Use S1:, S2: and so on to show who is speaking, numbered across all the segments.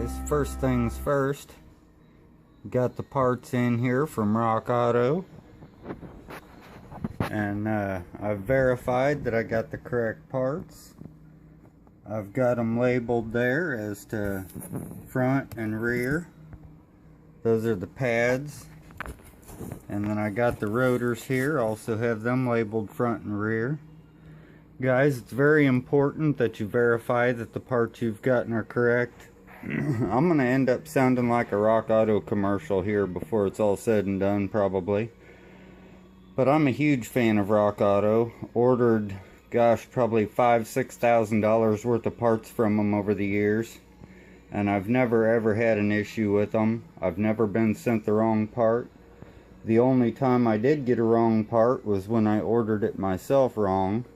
S1: guys, first things first, got the parts in here from RockAuto, and I've verified that I got the correct parts. I've got them labeled there as to front and rear. Those are the pads. And then I got the rotors here, also have them labeled front and rear. Guys, it's very important that you verify that the parts you've gotten are correct. I'm going to end up sounding like a RockAuto commercial here before it's all said and done, probably. But I'm a huge fan of RockAuto. Ordered, gosh, probably $5,000–$6,000 worth of parts from them over the years. And I've never ever had an issue with them. I've never been sent the wrong part. The only time I did get a wrong part was when I ordered it myself wrong.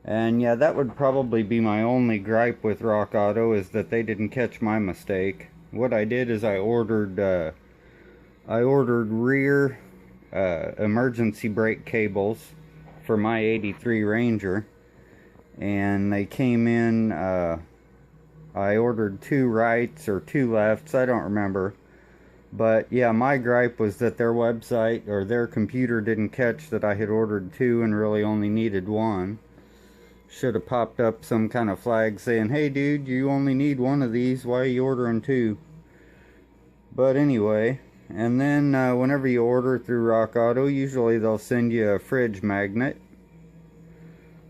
S1: And yeah, that would probably be my only gripe with RockAuto, is that they didn't catch my mistake. What I did is I ordered rear emergency brake cables for my '83 Ranger, and they came in. I ordered 2 rights or 2 lefts, I don't remember. But yeah, my gripe was that their website or their computer didn't catch that I had ordered 2 and really only needed 1. Should have popped up some kind of flag saying, hey dude, you only need 1 of these, why are you ordering 2? But anyway, and then whenever you order through RockAuto, usually they'll send you a fridge magnet.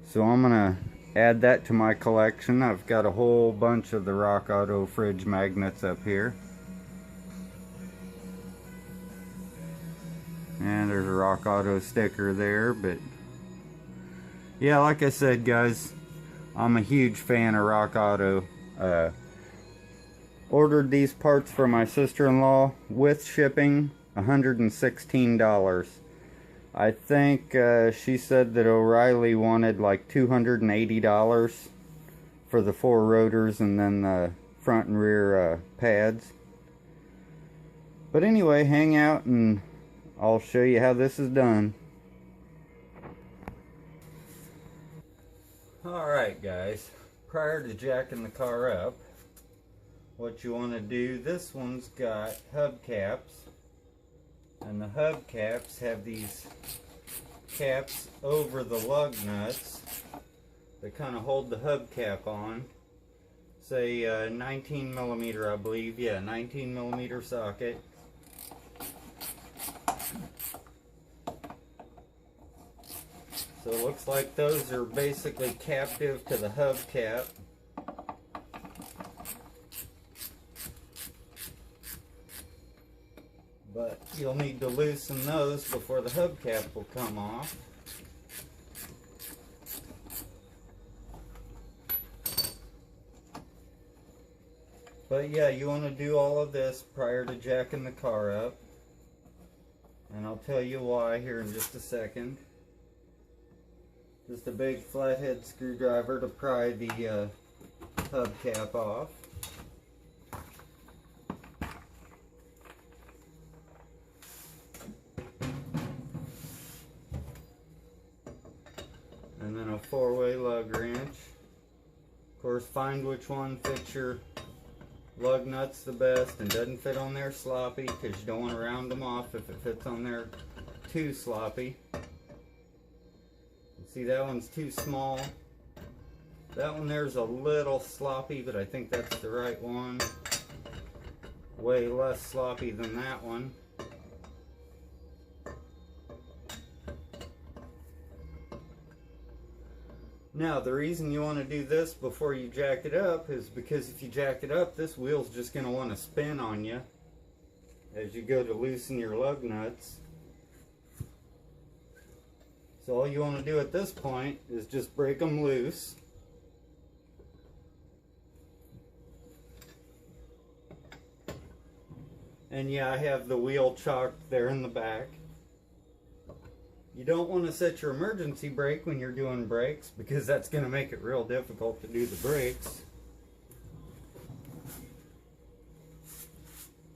S1: So I'm gonna add that to my collection. I've got a whole bunch of the RockAuto fridge magnets up here. And there's a RockAuto sticker there, but yeah, like I said, guys, I'm a huge fan of RockAuto. Ordered these parts for my sister-in-law with shipping, $116. I think she said that O'Reilly wanted like $280 for the 4 rotors and then the front and rear pads. But anyway, hang out and I'll show you how this is done. Alright guys, prior to jacking the car up, what you want to do, this one's got hubcaps, and the hubcaps have these caps over the lug nuts that kind of hold the hubcap on. Say 19mm, I believe, yeah, 19mm socket. So it looks like those are basically captive to the hubcap. But you'll need to loosen those before the hubcap will come off. But yeah, you want to do all of this prior to jacking the car up. And I'll tell you why here in just a second. Just a big flathead screwdriver to pry the hubcap off. And then a 4-way lug wrench. Of course, find which one fits your lug nuts the best and doesn't fit on there sloppy, because you don't want to round them off if it fits on there too sloppy. See, that one's too small. That one there's a little sloppy, but I think that's the right one. Way less sloppy than that one. Now, the reason you want to do this before you jack it up is because if you jack it up, this wheel's just going to want to spin on you as you go to loosen your lug nuts. So all you want to do at this point is just break them loose. And yeah, I have the wheel chalked there in the back. You don't want to set your emergency brake when you're doing brakes, because that's going to make it real difficult to do the brakes.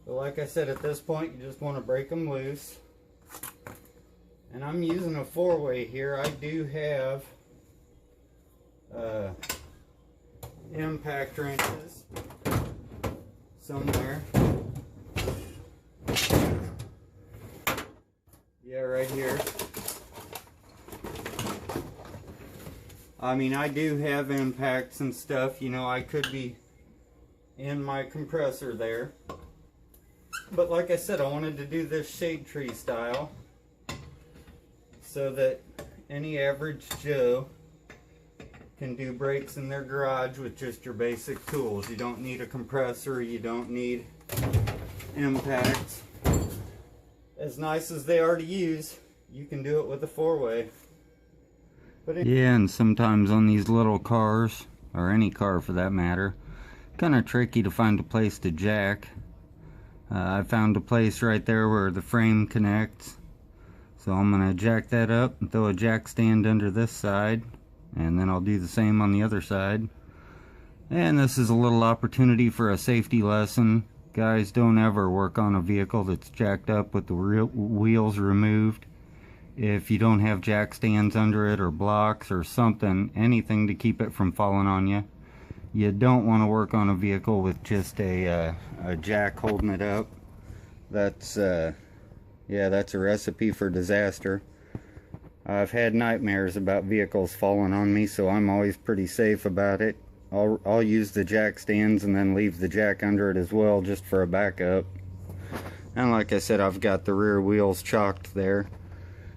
S1: But like I said, at this point you just want to break them loose. And I'm using a 4-way here. I do have impact wrenches somewhere. Yeah, right here. I mean, I do have impacts and stuff, you know, I could be in my compressor there. But like I said, I wanted to do this shade tree style so that any average Joe can do brakes in their garage with just your basic tools. You don't need a compressor, you don't need impacts. As nice as they are to use, you can do it with a 4-way. Yeah, and sometimes on these little cars, or any car for that matter, kind of tricky to find a place to jack. I found a place right there where the frame connects. So I'm going to jack that up and throw a jack stand under this side. And then I'll do the same on the other side. And this is a little opportunity for a safety lesson. Guys, don't ever work on a vehicle that's jacked up with the wheels removed. If you don't have jack stands under it or blocks or something, anything to keep it from falling on you. You don't want to work on a vehicle with just a jack holding it up. That's yeah, that's a recipe for disaster. I've had nightmares about vehicles falling on me, so I'm always pretty safe about it. I'll use the jack stands and then leave the jack under it as well, just for a backup. And like I said, I've got the rear wheels chalked there.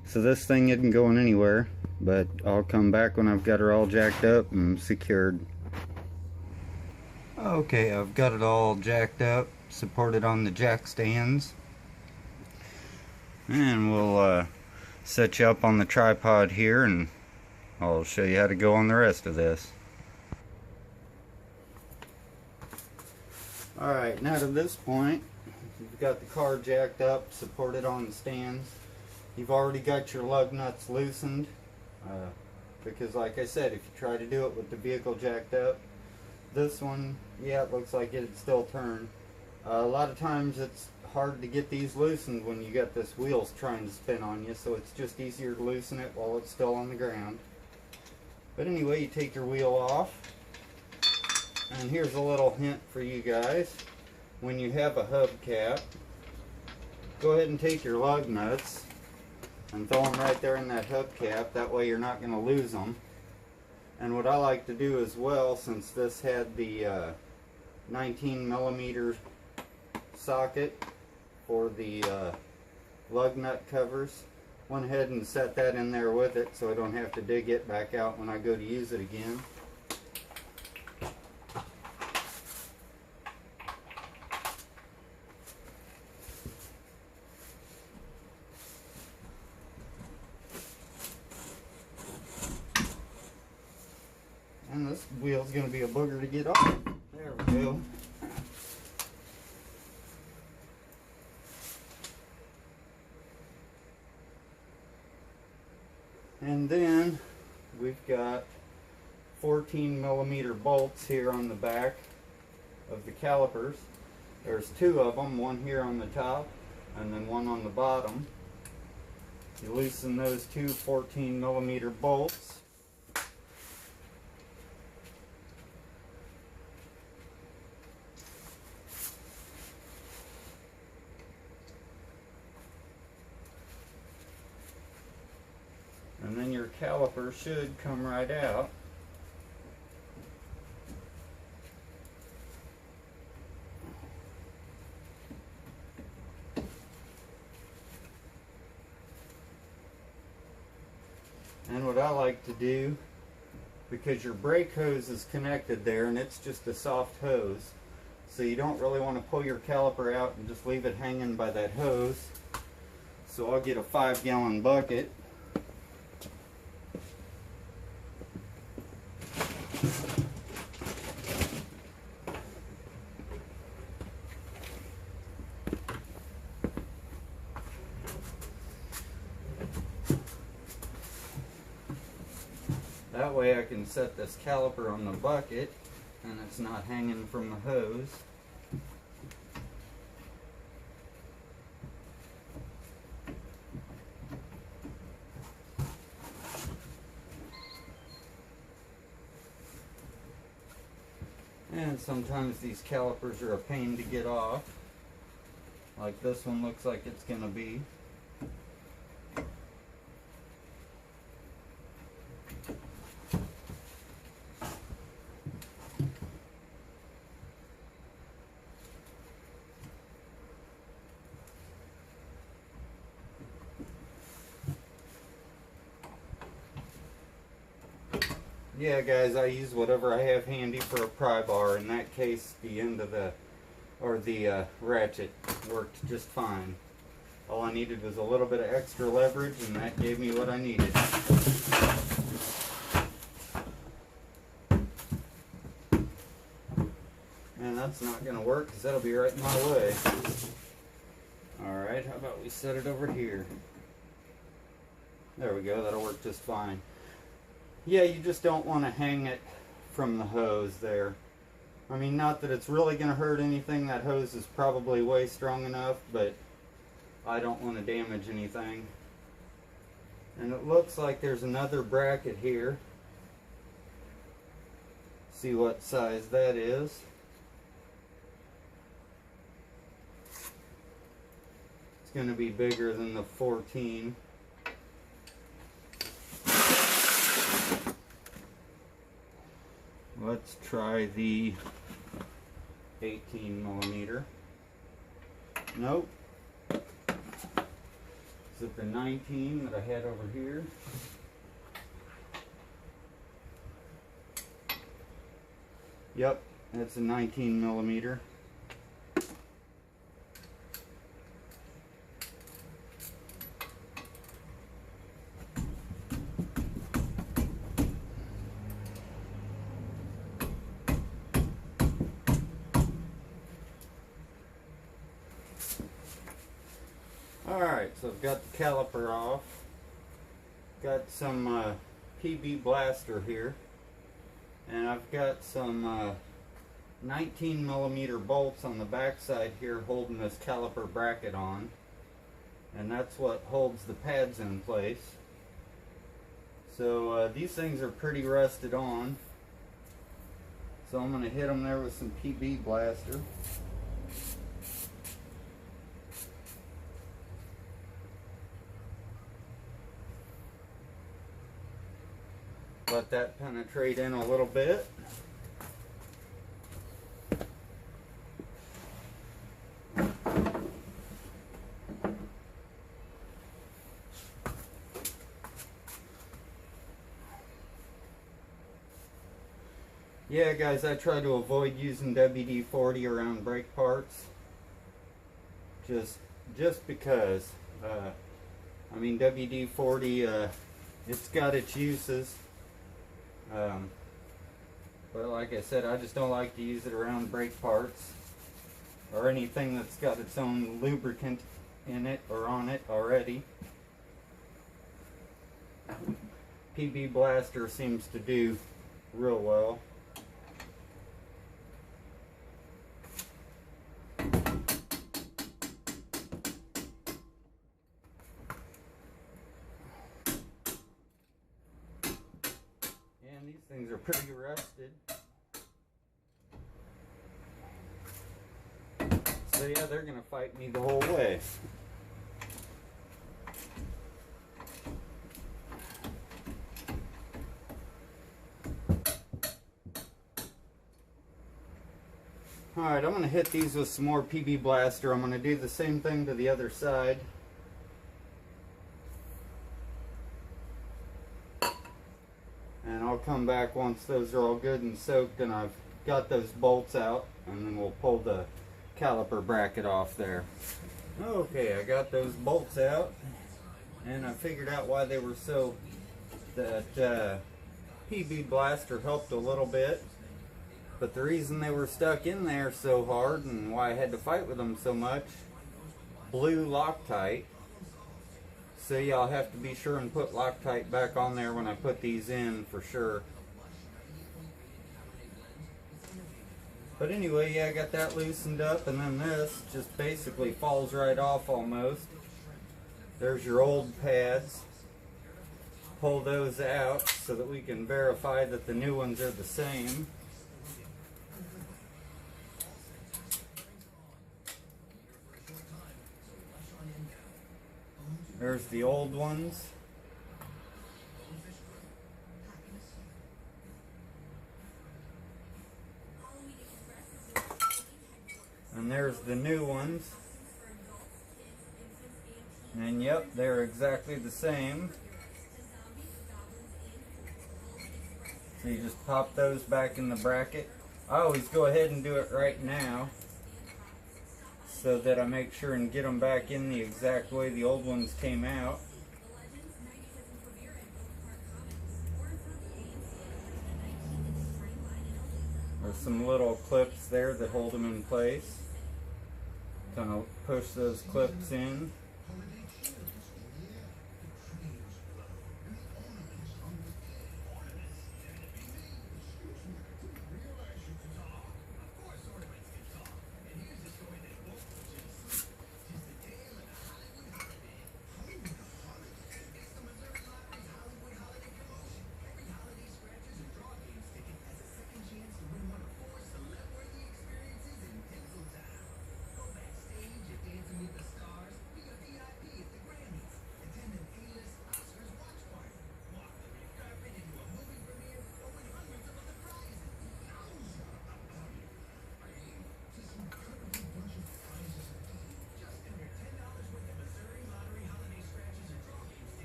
S1: So this thing isn't going anywhere, but I'll come back when I've got her all jacked up and secured. Okay, I've got it all jacked up, supported on the jack stands. And we'll set you up on the tripod here and I'll show you how to go on the rest of this. Alright, now to this point, you've got the car jacked up, supported on the stands. You've already got your lug nuts loosened, because like I said, if you try to do it with the vehicle jacked up, this one, yeah, it looks like it'd still turn. A lot of times it's hard to get these loosened when you got this wheels trying to spin on you, so it's just easier to loosen it while it's still on the ground. But anyway, you take your wheel off, and here's a little hint for you guys. When you have a hubcap, go ahead and take your lug nuts and throw them right there in that hubcap. That way you're not going to lose them. And what I like to do as well, since this had the 19mm socket for the lug nut covers, went ahead and set that in there with it so I don't have to dig it back out when I go to use it again. And this wheel's going to be a booger to get off. There we go. And then we've got 14mm bolts here on the back of the calipers. There's two of them, one here on the top and then one on the bottom. You loosen those two 14mm bolts. And then your caliper should come right out. And what I like to do, because your brake hose is connected there and it's just a soft hose, so you don't really want to pull your caliper out and just leave it hanging by that hose. So I'll get a 5-gallon bucket. That way I can set this caliper on the bucket and it's not hanging from the hose. And sometimes these calipers are a pain to get off. Like this one looks like it's going to be. Yeah guys, I use whatever I have handy for a pry bar. In that case, the end of the ratchet worked just fine. All I needed was a little bit of extra leverage, and that gave me what I needed. And that's not going to work because that'll be right in my way. Alright, how about we set it over here? There we go, that'll work just fine. Yeah, you just don't want to hang it from the hose there. I mean, not that it's really going to hurt anything. That hose is probably way strong enough, but I don't want to damage anything. And it looks like there's another bracket here. See what size that is. It's going to be bigger than the 14. Let's try the 18 millimeter. Nope. Is it the 19 that I had over here? Yep, that's a 19 millimeter. Alright, so I've got the caliper off. Got some PB blaster here. And I've got some 19 millimeter bolts on the back side here holding this caliper bracket on. And that's what holds the pads in place. So these things are pretty rusted on. So I'm going to hit them there with some PB blaster. Let that penetrate in a little bit. Yeah guys, I try to avoid using WD-40 around brake parts. Just because. I mean, WD-40, it's got its uses. But like I said, I just don't like to use it around brake parts or anything that's got its own lubricant in it or on it already. PB Blaster seems to do real well. These things are pretty rusted. So yeah, they're gonna fight me the whole way. Alright, I'm gonna hit these with some more PB Blaster. I'm gonna do the same thing to the other side. And I'll come back once those are all good and soaked and I've got those bolts out, and then we'll pull the caliper bracket off there. Okay, I got those bolts out and I figured out why they were so, that PB Blaster helped a little bit, but the reason they were stuck in there so hard and why I had to fight with them so much, blew Loctite. So yeah, I'll have to be sure and put Loctite back on there when I put these in for sure. But anyway, yeah, I got that loosened up, and then this just basically falls right off almost. There's your old pads. Pull those out so that we can verify that the new ones are the same. There's the old ones. And there's the new ones. And yep, they're exactly the same. So you just pop those back in the bracket. I always go ahead and do it right now, so that I make sure and get them back in the exact way the old ones came out. There's some little clips there that hold them in place. Kind of push those clips in.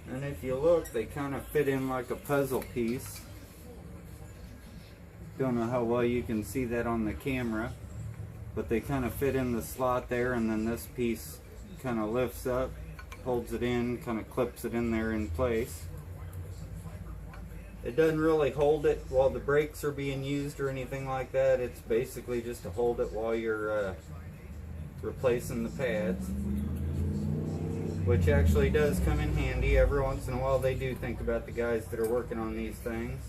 S1: And if you look, they kind of fit in like a puzzle piece. Don't know how well you can see that on the camera, but they kind of fit in the slot there, and then this piece kind of lifts up, holds it in, kind of clips it in there in place. It doesn't really hold it while the brakes are being used or anything like that. It's basically just to hold it while you're replacing the pads, which actually does come in handy. Every once in a while they do think about the guys that are working on these things.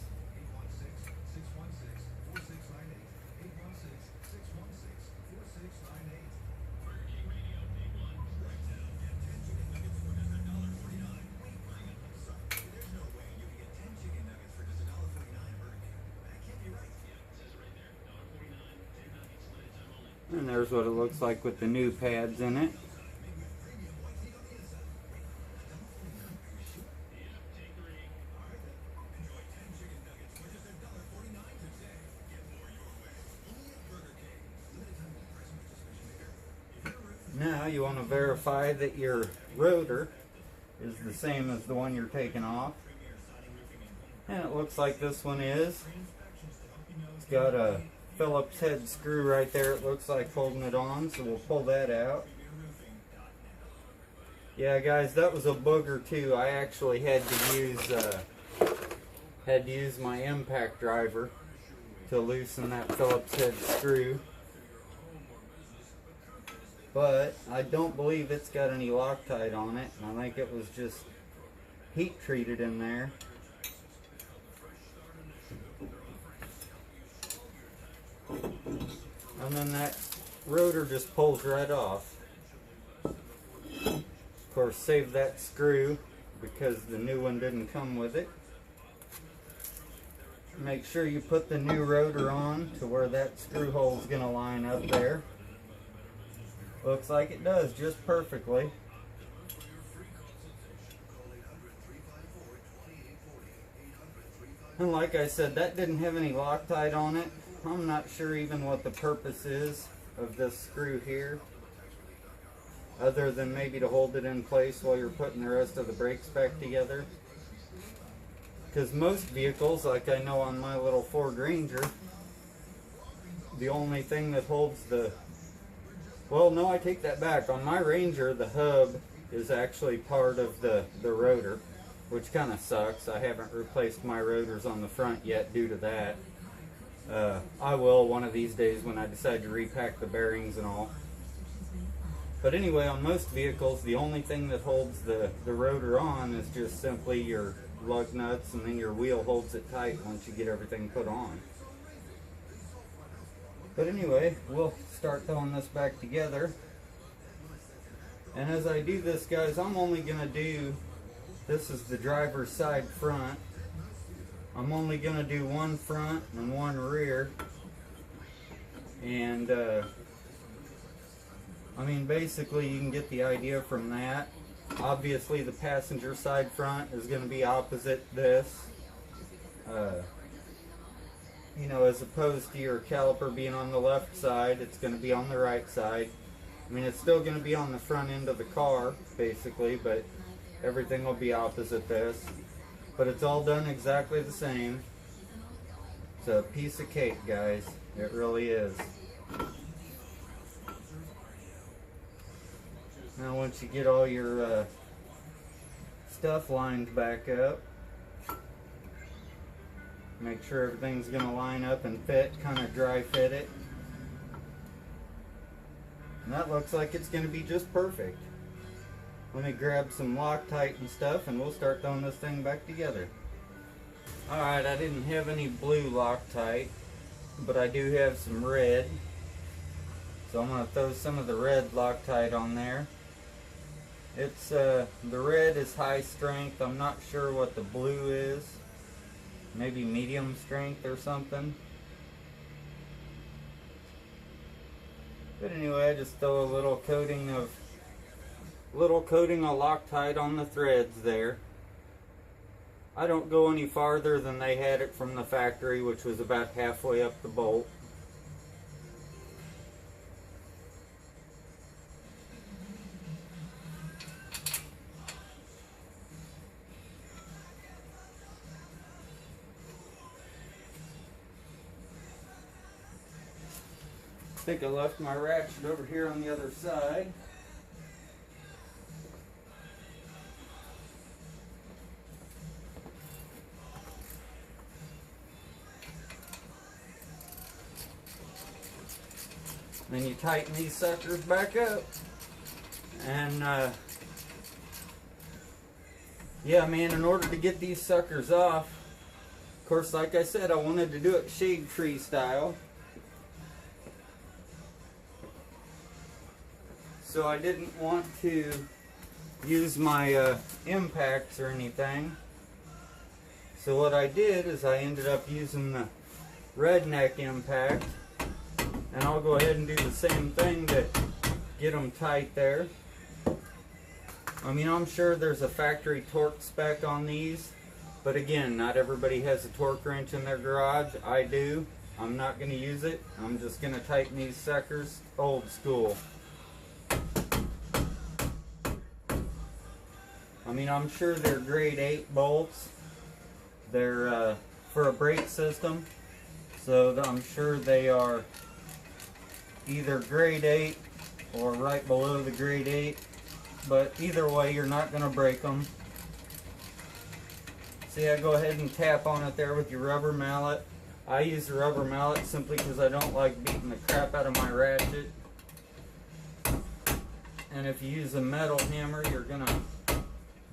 S1: And there's what it looks like with the new pads in it. Now you want to verify that your rotor is the same as the one you're taking off. And it looks like this one is. It's got a Phillips head screw right there, it looks like, holding it on, so we'll pull that out. Yeah guys, that was a booger too. I actually had to use my impact driver to loosen that Phillips head screw. But I don't believe it's got any Loctite on it, and I think it was just heat treated in there. And then that rotor just pulls right off. Of course, save that screw because the new one didn't come with it. Make sure you put the new rotor on to where that screw hole is going to line up there. Looks like it does just perfectly. And like I said, that didn't have any Loctite on it. I'm not sure even what the purpose is of this screw here, other than maybe to hold it in place while you're putting the rest of the brakes back together. Because most vehicles, like I know on my little Ford Ranger, the only thing that holds the... Well, no, I take that back. On my Ranger, the hub is actually part of the rotor, which kind of sucks. I haven't replaced my rotors on the front yet due to that. I will one of these days when I decide to repack the bearings and all. But anyway, on most vehicles, the only thing that holds the rotor on is just simply your lug nuts, and then your wheel holds it tight once you get everything put on. But anyway, we'll start throwing this back together. And as I do this, guys, I'm only going to do, this is the driver's side front. I'm only going to do one front and one rear. And, I mean, basically you can get the idea from that. Obviously the passenger side front is going to be opposite this. You know, as opposed to your caliper being on the left side, it's going to be on the right side. I mean, it's still going to be on the front end of the car, basically, but everything will be opposite this. But it's all done exactly the same. It's a piece of cake, guys. It really is. Now, once you get all your stuff lined back up, make sure everything's going to line up and fit, kind of dry fit it. And that looks like it's going to be just perfect. Let me grab some Loctite and stuff and we'll start throwing this thing back together. Alright, I didn't have any blue Loctite, but I do have some red. So I'm going to throw some of the red Loctite on there. It's the red is high strength. I'm not sure what the blue is. Maybe medium strength or something. But anyway, I just throw a little coating of Loctite on the threads there. I don't go any farther than they had it from the factory, which was about halfway up the bolt. I think I left my ratchet over here on the other side. Then you tighten these suckers back up. And yeah, man, in order to get these suckers off, of course, like I said, I wanted to do it shade tree style. So I didn't want to use my impacts or anything. So what I did is I ended up using the redneck impact. And I'll go ahead and do the same thing to get them tight there. I mean, I'm sure there's a factory torque spec on these. But again, not everybody has a torque wrench in their garage. I do. I'm not going to use it. I'm just going to tighten these suckers old school. I mean, I'm sure they're grade 8 bolts. They're for a brake system. So I'm sure they are either grade 8 or right below the grade 8. But either way, you're not going to break them. See, I go ahead and tap on it there with your rubber mallet. I use the rubber mallet simply because I don't like beating the crap out of my ratchet. And if you use a metal hammer, you're going to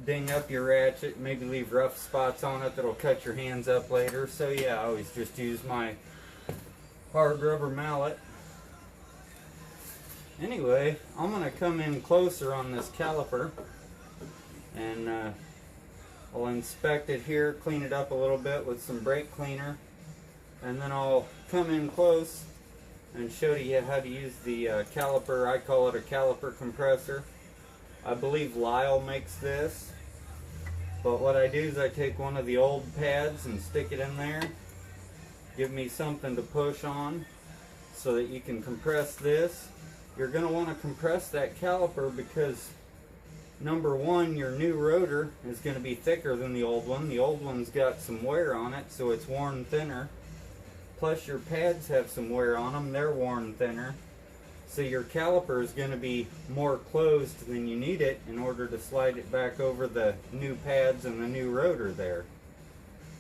S1: ding up your ratchet, maybe leave rough spots on it that'll cut your hands up later. So yeah, I always just use my hard rubber mallet. Anyway, I'm going to come in closer on this caliper and I'll inspect it here, clean it up a little bit with some brake cleaner, and then I'll come in close and show you how to use the caliper. I call it a caliper compressor. I believe Lyle makes this, but what I do is I take one of the old pads and stick it in there, give me something to push on so that you can compress this. You're going to want to compress that caliper because, number one, your new rotor is going to be thicker than the old one. The old one's got some wear on it, so it's worn thinner. Plus your pads have some wear on them, they're worn thinner. So your caliper is going to be more closed than you need it in order to slide it back over the new pads and the new rotor there.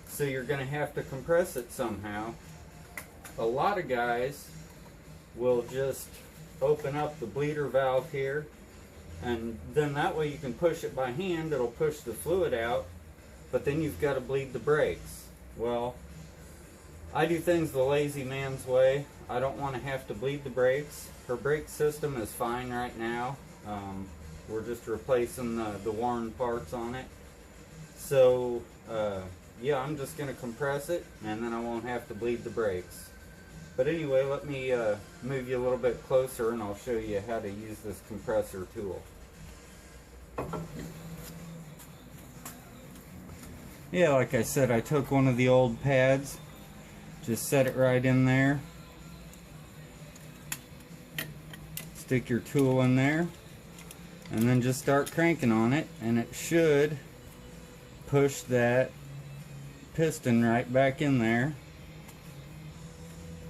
S1: So you're going to have to compress it somehow. A lot of guys will just open up the bleeder valve here, and then that way you can push it by hand. It'll push the fluid out, but then you've got to bleed the brakes. Well, I do things the lazy man's way. I don't want to have to bleed the brakes. Her brake system is fine right now. We're just replacing the worn parts on it. So yeah, I'm just going to compress it and then I won't have to bleed the brakes. But anyway, let me move you a little bit closer and I'll show you how to use this compressor tool. Yeah, like I said, I took one of the old pads, just set it right in there, stick your tool in there, and then just start cranking on it, and it should push that piston right back in there,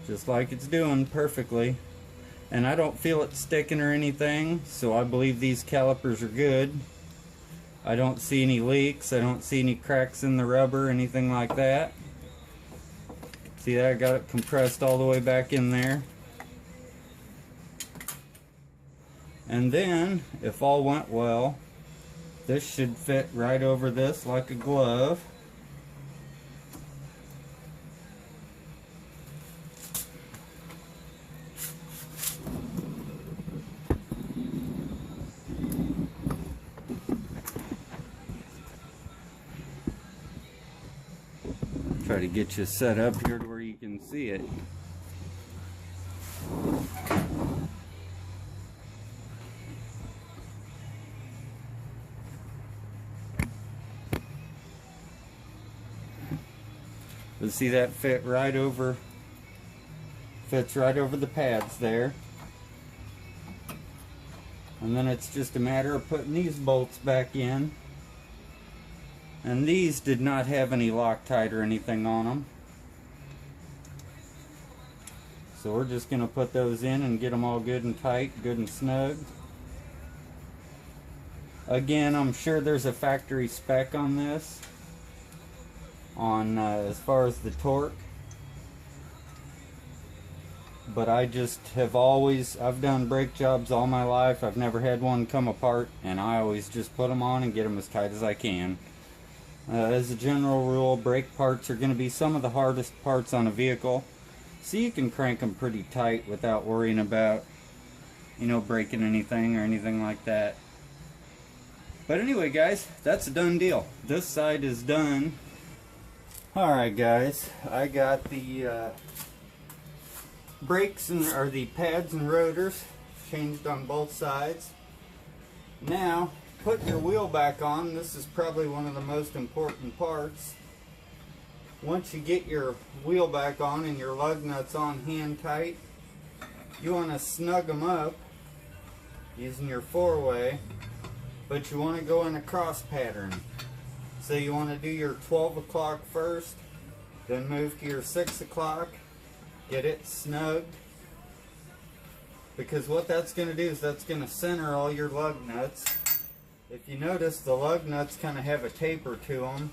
S1: just like it's doing perfectly. And I don't feel it sticking or anything, so I believe these calipers are good. I don't see any leaks, I don't see any cracks in the rubber, anything like that. See that? I got it compressed all the way back in there. And then, if all went well, this should fit right over this like a glove. Try to get you set up here to where you can see it. But see that fits right over the pads there. And then it's just a matter of putting these bolts back in. And these did not have any Loctite or anything on them. So we're just going to put those in and get them all good and tight, good and snug. Again, I'm sure there's a factory spec on this, on as far as the torque. But I just have I've done brake jobs all my life. I've never had one come apart, and I always just put them on and get them as tight as I can. As a general rule, brake parts are going to be some of the hardest parts on a vehicle, so you can crank them pretty tight without worrying about, you know, breaking anything or anything like that. But anyway, guys, that's a done deal. This side is done. Alright guys, I got the brakes or the pads and rotors changed on both sides. Now, put your wheel back on. This is probably one of the most important parts. Once you get your wheel back on and your lug nuts on hand tight, you want to snug them up using your 4-way, but you want to go in a cross pattern. So you want to do your 12 o'clock first, then move to your 6 o'clock, get it snugged, because what that's going to do is that's going to center all your lug nuts. If you notice, the lug nuts kind of have a taper to them,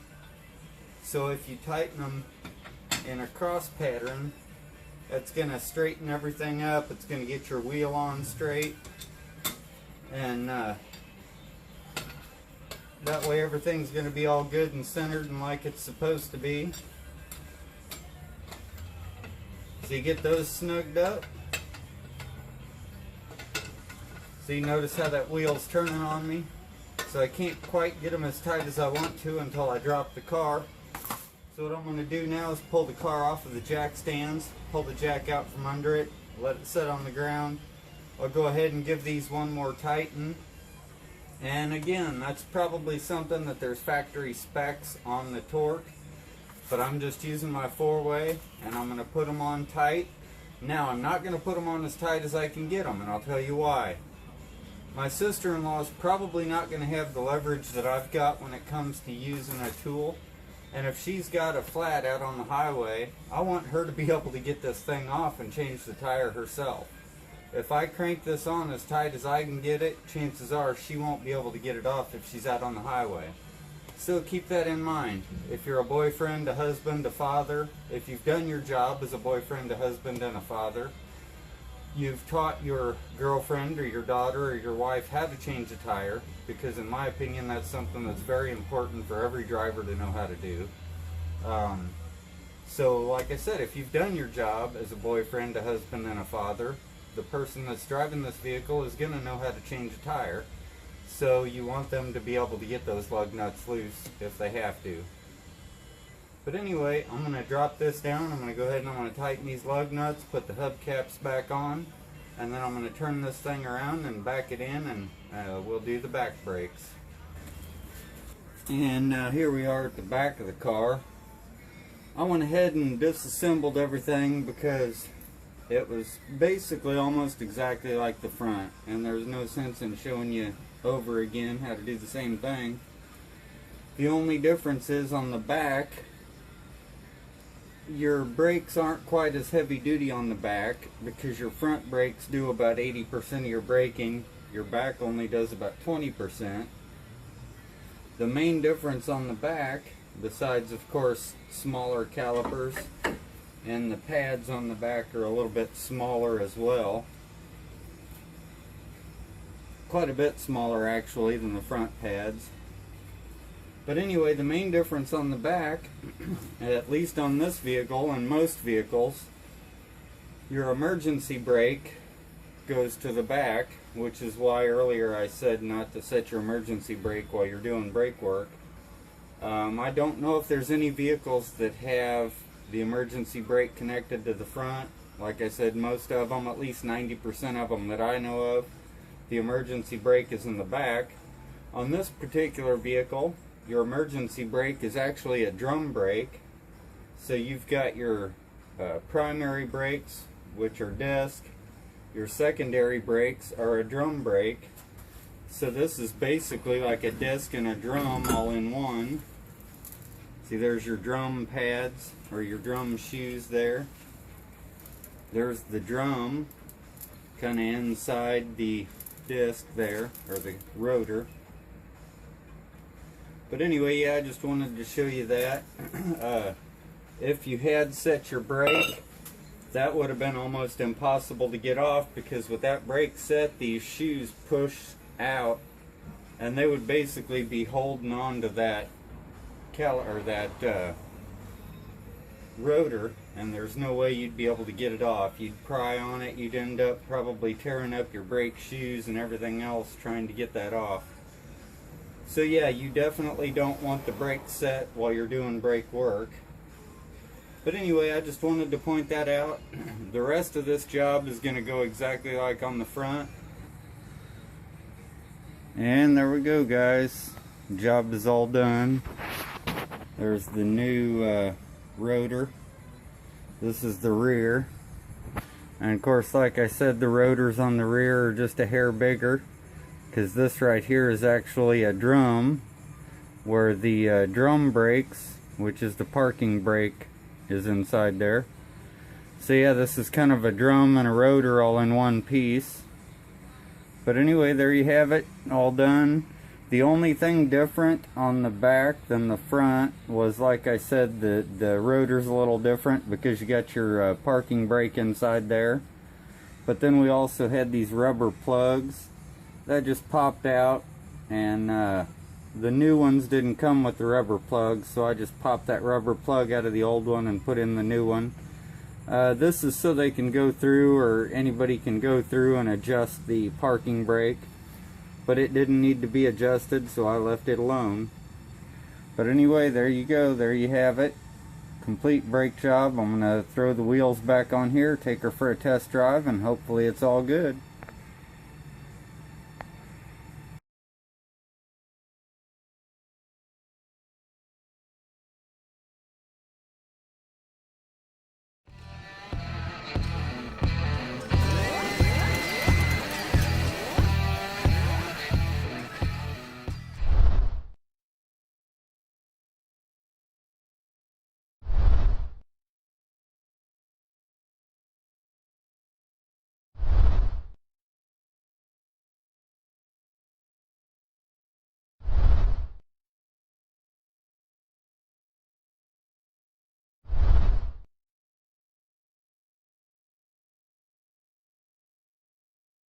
S1: so if you tighten them in a cross pattern, that's going to straighten everything up. It's going to get your wheel on straight, and that way everything's going to be all good and centered and like it's supposed to be. So you get those snugged up. So you notice how that wheel's turning on me. So I can't quite get them as tight as I want to until I drop the car. So what I'm going to do now is pull the car off of the jack stands, pull the jack out from under it, let it sit on the ground. I'll go ahead and give these one more tighten. And again, that's probably something that there's factory specs on the torque, but I'm just using my 4-way, and I'm going to put them on tight. Now, I'm not going to put them on as tight as I can get them, and I'll tell you why. My sister-in-law is probably not going to have the leverage that I've got when it comes to using a tool, and if she's got a flat out on the highway, I want her to be able to get this thing off and change the tire herself. If I crank this on as tight as I can get it, chances are she won't be able to get it off if she's out on the highway. So keep that in mind. If you're a boyfriend, a husband, a father, if you've done your job as a boyfriend, a husband, and a father, you've taught your girlfriend or your daughter or your wife how to change a tire, because in my opinion that's something that's very important for every driver to know how to do. So like I said, if you've done your job as a boyfriend, a husband, and a father, the person that's driving this vehicle is going to know how to change a tire, so you want them to be able to get those lug nuts loose if they have to. But anyway, I'm going to drop this down. I'm going to go ahead and I'm going to tighten these lug nuts, put the hubcaps back on, and then I'm going to turn this thing around and back it in, and we'll do the back brakes. And here we are at the back of the car. I went ahead and disassembled everything because it was basically almost exactly like the front, and there's no sense in showing you over again how to do the same thing. The only difference is on the back, your brakes aren't quite as heavy duty on the back because your front brakes do about 80% of your braking. Your back only does about 20%. The main difference on the back, besides of course smaller calipers, and the pads on the back are a little bit smaller as well. Quite a bit smaller actually than the front pads. But anyway, the main difference on the back, at least on this vehicle and most vehicles, your emergency brake goes to the back, which is why earlier I said not to set your emergency brake while you're doing brake work. I don't know if there's any vehicles that have the emergency brake connected to the front. Like I said, most of them, at least 90% of them that I know of, the emergency brake is in the back. On this particular vehicle, your emergency brake is actually a drum brake. So you've got your primary brakes, which are disc. Your secondary brakes are a drum brake. So this is basically like a disc and a drum all in one. See, there's your drum pads or your drum shoes there. There's the drum kind of inside the disc there, or the rotor. But anyway, yeah, I just wanted to show you that. If you had set your brake, that would have been almost impossible to get off, because with that brake set, these shoes push out and they would basically be holding on to that rotor, and there's no way you'd be able to get it off. You'd pry on it, you'd end up probably tearing up your brake shoes and everything else trying to get that off. So yeah, you definitely don't want the brake set while you're doing brake work. But anyway, I just wanted to point that out. The rest of this job is going to go exactly like on the front. And there we go, guys. Job is all done. There's the new rotor. This is the rear. And of course, like I said, the rotors on the rear are just a hair bigger, because this right here is actually a drum, where the drum brakes, which is the parking brake, is inside there. So yeah, this is kind of a drum and a rotor all in one piece. But anyway, there you have it, all done. The only thing different on the back than the front was, like I said, the rotor's a little different because you got your parking brake inside there. But then we also had these rubber plugs that just popped out, and the new ones didn't come with the rubber plugs, so I just popped that rubber plug out of the old one and put in the new one. This is so they can go through, or anybody can go through and adjust the parking brake. But it didn't need to be adjusted, so I left it alone. But anyway, there you go. There you have it. Complete brake job. I'm going to throw the wheels back on here, take her for a test drive, and hopefully it's all good.